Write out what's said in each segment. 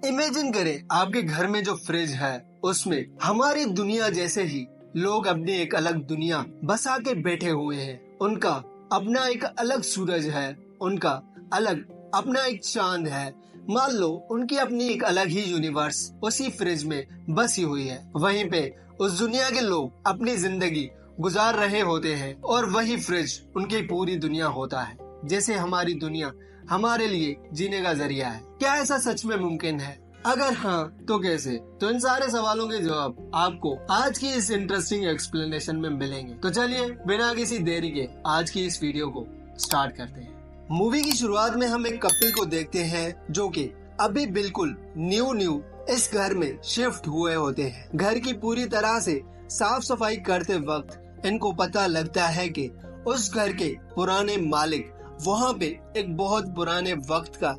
Imagine करें आपके घर में जो फ्रिज है उसमें हमारी दुनिया जैसे ही लोग अपनी एक अलग दुनिया बसा के बैठे हुए हैं। उनका अपना एक अलग सूरज है, उनका अलग अपना एक चांद है। मान लो उनकी अपनी एक अलग ही यूनिवर्स उसी फ्रिज में बसी हुई है। वहीं पे उस दुनिया के लोग अपनी जिंदगी गुजार रहे होते हैं और वही फ्रिज उनकी पूरी दुनिया होता है। जैसे हमारी दुनिया हमारे लिए जीने का जरिया है। क्या ऐसा सच में मुमकिन है? अगर हाँ तो कैसे? तो इन सारे सवालों के जवाब आपको आज की इस इंटरेस्टिंग एक्सप्लेनेशन में मिलेंगे। तो चलिए बिना किसी देरी के आज की इस वीडियो को स्टार्ट करते हैं। मूवी की शुरुआत में हम एक कपल को देखते हैं जो कि अभी बिल्कुल न्यू इस घर में शिफ्ट हुए होते हैं। घर की पूरी तरह से साफ सफाई करते वक्त इनको पता लगता है कि उस घर के पुराने मालिक वहाँ पे एक बहुत पुराने वक्त का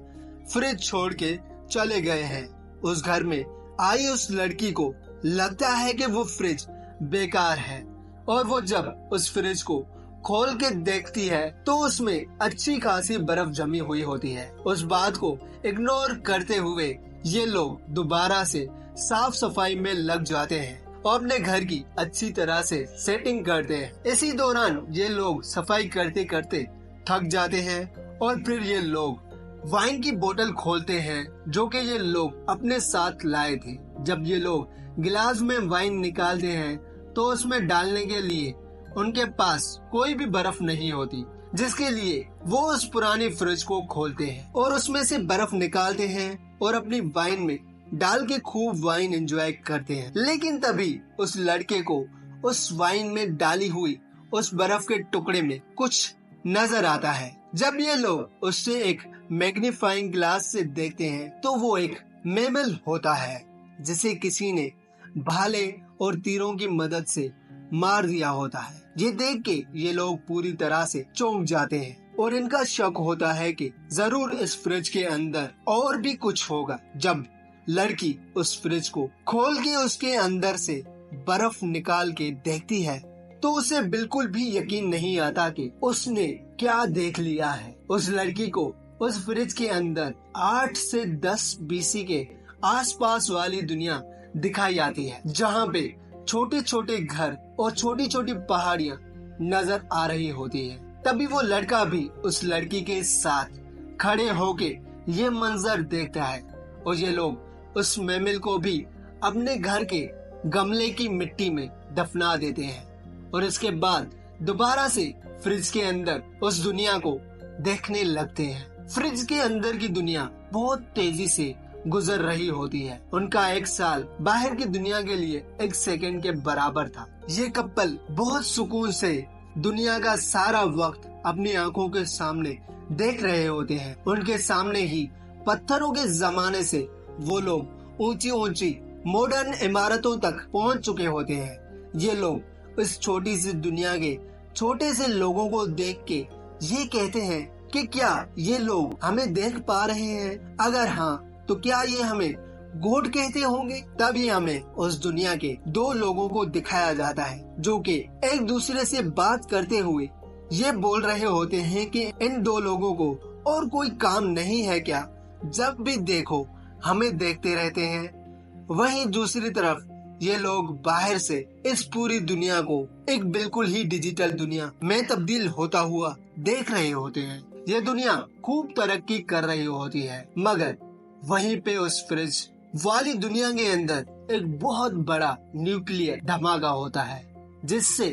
फ्रिज छोड़ के चले गए हैं। उस घर में आई उस लड़की को लगता है कि वो फ्रिज बेकार है और वो जब उस फ्रिज को खोल के देखती है तो उसमें अच्छी खासी बर्फ जमी हुई होती है। उस बात को इग्नोर करते हुए ये लोग दोबारा से साफ सफाई में लग जाते हैं और अपने घर की अच्छी तरह से सेटिंग करते हैं। इसी दौरान ये लोग सफाई करते करते थक जाते हैं और फिर ये लोग वाइन की बोतल खोलते हैं जो कि ये लोग अपने साथ लाए थे। जब ये लोग गिलास में वाइन निकालते हैं तो उसमें डालने के लिए उनके पास कोई भी बर्फ नहीं होती, जिसके लिए वो उस पुरानी फ्रिज को खोलते हैं और उसमें से बर्फ निकालते हैं और अपनी वाइन में डाल के खूब वाइन एंजॉय करते हैं। लेकिन तभी उस लड़के को उस वाइन में डाली हुई उस बर्फ के टुकड़े में कुछ नजर आता है। जब ये लोग उससे एक मैग्नीफाइंग ग्लास से देखते हैं तो वो एक मैमल होता है जिसे किसी ने भाले और तीरों की मदद से मार दिया होता है। ये देख के ये लोग पूरी तरह से चौंक जाते हैं और इनका शक होता है कि जरूर इस फ्रिज के अंदर और भी कुछ होगा। जब लड़की उस फ्रिज को खोल के उसके अंदर से बर्फ निकाल के देखती है तो उसे बिल्कुल भी यकीन नहीं आता कि उसने क्या देख लिया है। उस लड़की को उस फ्रिज के अंदर 8 से 10 बीसी के आसपास वाली दुनिया दिखाई आती है, जहाँ पे छोटे छोटे घर और छोटी छोटी पहाड़ियाँ नजर आ रही होती है। तभी वो लड़का भी उस लड़की के साथ खड़े होके ये मंजर देखता है और ये लोग उस मैमल को भी अपने घर के गमले की मिट्टी में दफना देते हैं और इसके बाद दोबारा से फ्रिज के अंदर उस दुनिया को देखने लगते हैं। फ्रिज के अंदर की दुनिया बहुत तेजी से गुजर रही होती है। उनका एक साल बाहर की दुनिया के लिए एक सेकंड के बराबर था। ये कपल बहुत सुकून से दुनिया का सारा वक्त अपनी आंखों के सामने देख रहे होते हैं। उनके सामने ही पत्थरों के जमाने से वो लोग ऊंची ऊंची मॉडर्न इमारतों तक पहुंच चुके होते हैं। ये लोग इस छोटी सी दुनिया के छोटे से लोगों को देख के ये कहते हैं कि क्या ये लोग हमें देख पा रहे हैं? अगर हाँ तो क्या ये हमें गॉड कहते होंगे? तभी हमें उस दुनिया के दो लोगों को दिखाया जाता है जो कि एक दूसरे से बात करते हुए ये बोल रहे होते हैं कि इन दो लोगों को और कोई काम नहीं है क्या? जब भी देखो हमें देखते रहते हैं। वहीं दूसरी तरफ ये लोग बाहर से इस पूरी दुनिया को एक बिल्कुल ही डिजिटल दुनिया में तब्दील होता हुआ देख रहे होते हैं। ये दुनिया खूब तरक्की कर रही होती है, मगर वहीं पे उस फ्रिज वाली दुनिया के अंदर एक बहुत बड़ा न्यूक्लियर धमाका होता है, जिससे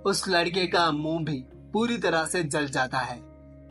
उस लड़के का मुंह भी पूरी तरह से जल जाता है।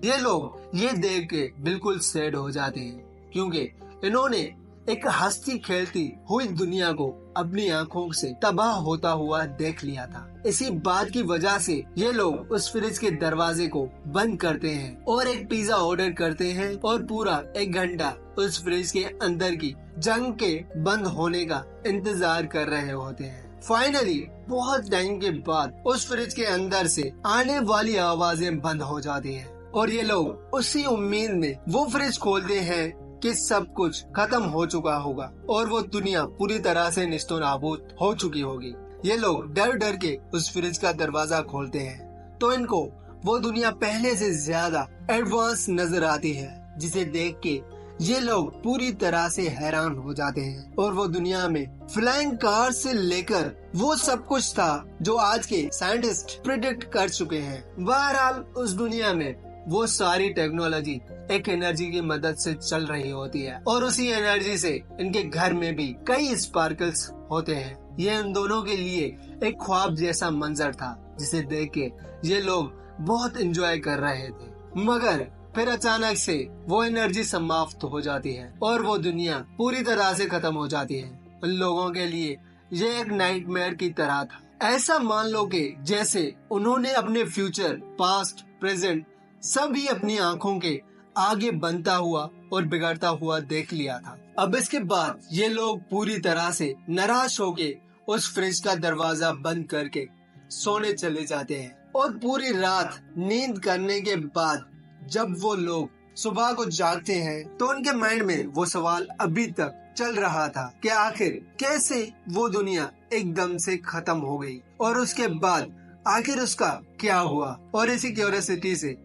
ये लोग ये देख के बिल्कुल सैड हो जाते हैं क्योंकि इन्होंने एक हंसती खेलती हुई दुनिया को अपनी आंखों से तबाह होता हुआ देख लिया था। इसी बात की वजह से ये लोग उस फ्रिज के दरवाजे को बंद करते हैं और एक पिज्जा ऑर्डर करते हैं और पूरा 1 घंटा उस फ्रिज के अंदर की जंग के बंद होने का इंतजार कर रहे होते हैं। फाइनली बहुत टाइम के बाद उस फ्रिज के अंदर से आने वाली आवाजें बंद हो जाती हैं और ये लोग उसी उम्मीद में वो फ्रिज खोलते हैं कि सब कुछ खत्म हो चुका होगा और वो दुनिया पूरी तरह से निस्तो नाबूद हो चुकी होगी। ये लोग डर डर के उस फ्रिज का दरवाजा खोलते हैं तो इनको वो दुनिया पहले से ज्यादा एडवांस नजर आती है, जिसे देख के ये लोग पूरी तरह से हैरान हो जाते हैं और वो दुनिया में फ्लाइंग कार से लेकर वो सब कुछ था जो आज के साइंटिस्ट प्रिडिक्ट कर चुके हैं। बहरहाल उस दुनिया में वो सारी टेक्नोलॉजी एक एनर्जी की मदद से चल रही होती है और उसी एनर्जी से इनके घर में भी कई स्पार्कल्स होते हैं। ये इन दोनों के लिए एक ख्वाब जैसा मंजर था जिसे देख के ये लोग बहुत एंजॉय कर रहे थे। मगर फिर अचानक से वो एनर्जी समाप्त हो जाती है और वो दुनिया पूरी तरह से खत्म हो जाती है। उन लोगों के लिए ये एक नाइटमेयर की तरह था। ऐसा मान लो कि जैसे उन्होंने अपने फ्यूचर, पास्ट, प्रेजेंट सभी अपनी आंखों के आगे बनता हुआ और बिगड़ता हुआ देख लिया था। अब इसके बाद ये लोग पूरी तरह से निराश होके उस फ्रिज का दरवाजा बंद करके सोने चले जाते हैं और पूरी रात नींद करने के बाद जब वो लोग सुबह को जागते हैं तो उनके माइंड में वो सवाल अभी तक चल रहा था कि आखिर कैसे वो दुनिया एकदम से खत्म हो गई और उसके बाद आखिर उसका क्या हुआ। और इसी क्यूरियोसिटी से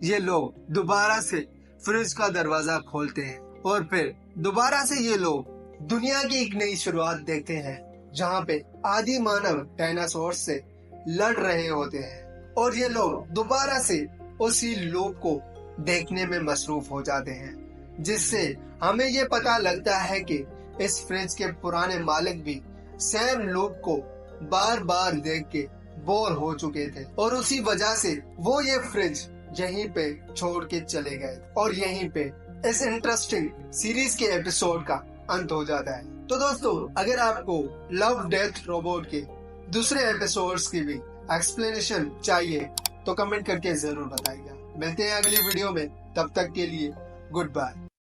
ये लोग दोबारा से फ्रिज का दरवाजा खोलते हैं और फिर दोबारा से ये लोग दुनिया की एक नई शुरुआत देखते हैं जहाँ पे आदि मानव डायनासोर से लड़ रहे होते हैं और ये लोग दोबारा से उसी लूप को देखने में मसरूफ हो जाते हैं, जिससे हमें ये पता लगता है कि इस फ्रिज के पुराने मालिक भी सेम लूप को बार बार देख के बोर हो चुके थे और उसी वजह से वो ये फ्रिज यहीं पे छोड़ के चले गए और यहीं पे इस इंटरेस्टिंग सीरीज के एपिसोड का अंत हो जाता है। तो दोस्तों, अगर आपको लव डेथ रोबोट के दूसरे एपिसोड्स की भी एक्सप्लेनेशन चाहिए तो कमेंट करके जरूर बताइएगा। मिलते हैं अगली वीडियो में, तब तक के लिए गुड बाय।